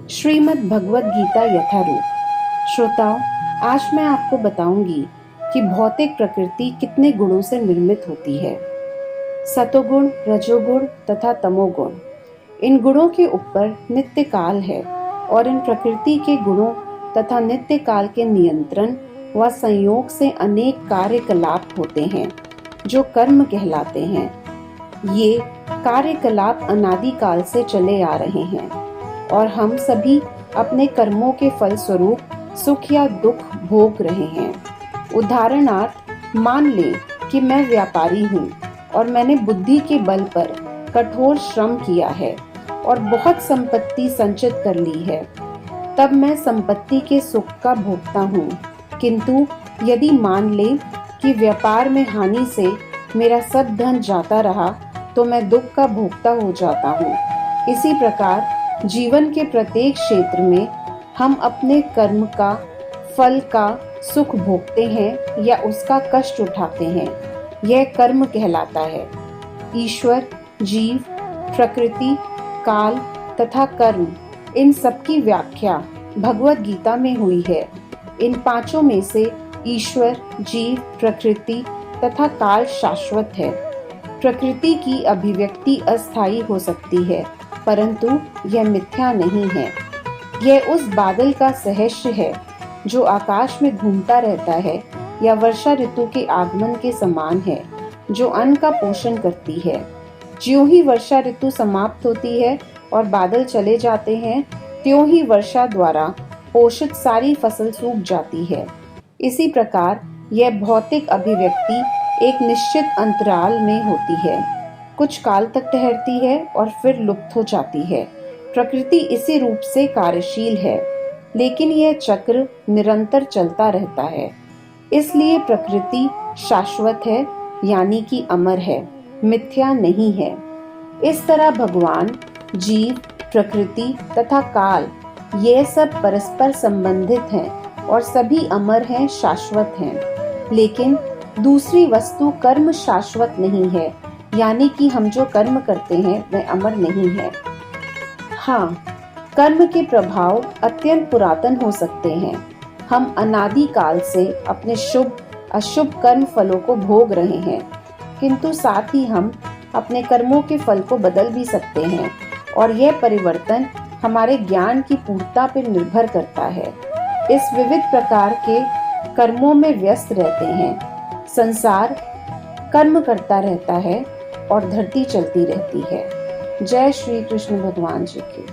श्रीमद् भगवद गीता यथारूप। श्रोताओं, आज मैं आपको बताऊंगी कि भौतिक प्रकृति कितने गुणों से निर्मित होती है। सतोगुण, रजोगुण तथा तमोगुण, इन गुणों के ऊपर नित्य काल है और इन प्रकृति के गुणों तथा नित्य काल के नियंत्रण व संयोग से अनेक कार्यकलाप होते हैं जो कर्म कहलाते हैं। ये कार्यकलाप अनादि काल से चले आ रहे हैं और हम सभी अपने कर्मों के फल स्वरूप सुख या दुख भोग रहे हैं। उदाहरणार्थ, मान लें कि मैं व्यापारी हूँ और मैंने बुद्धि के बल पर कठोर श्रम किया है और बहुत संपत्ति संचित कर ली है। तब मैं संपत्ति के सुख का भोगता हूँ। किंतु यदि मान लें कि व्यापार में हानि से मेरा सब धन जाता रहा तो मैं दुख का भोगता हो जाता हूँ। इसी प्रकार जीवन के प्रत्येक क्षेत्र में हम अपने कर्म का फल का सुख भोगते हैं या उसका कष्ट उठाते हैं। यह कर्म कहलाता है। ईश्वर, जीव, प्रकृति, काल तथा कर्म, इन सब की व्याख्या भगवद गीता में हुई है। इन पांचों में से ईश्वर, जीव, प्रकृति तथा काल शाश्वत है। प्रकृति की अभिव्यक्ति अस्थायी हो सकती है, परंतु यह मिथ्या नहीं है। यह उस बादल का सहस्र है जो आकाश में घूमता रहता है, या वर्षा ऋतु के आगमन के समान है जो अन्न का पोषण करती है। ज्यों ही वर्षा ऋतु समाप्त होती है और बादल चले जाते हैं, त्यों ही वर्षा द्वारा पोषित सारी फसल सूख जाती है। इसी प्रकार यह भौतिक अभिव्यक्ति एक निश्चित अंतराल में होती है, कुछ काल तक ठहरती है और फिर लुप्त हो जाती है। प्रकृति इसी रूप से कार्यशील है, लेकिन यह चक्र निरंतर चलता रहता है। इसलिए प्रकृति शाश्वत है, यानी कि अमर है, मिथ्या नहीं है। इस तरह भगवान, जीव, प्रकृति तथा काल, ये सब परस्पर संबंधित हैं और सभी अमर हैं, शाश्वत हैं। लेकिन दूसरी वस्तु कर्म शाश्वत नहीं है, यानी कि हम जो कर्म करते हैं वह अमर नहीं है। हाँ, कर्म के प्रभाव अत्यंत पुरातन हो सकते हैं। हम अनादि काल से अपने शुभ अशुभ कर्म फलों को भोग रहे हैं, किंतु साथ ही हम अपने कर्मों के फल को बदल भी सकते हैं और यह परिवर्तन हमारे ज्ञान की पूर्णता पर निर्भर करता है। इस विविध प्रकार के कर्मों में व्यस्त रहते हैं। संसार कर्म करता रहता है और धरती चलती रहती है। जय श्री कृष्ण भगवान जी की।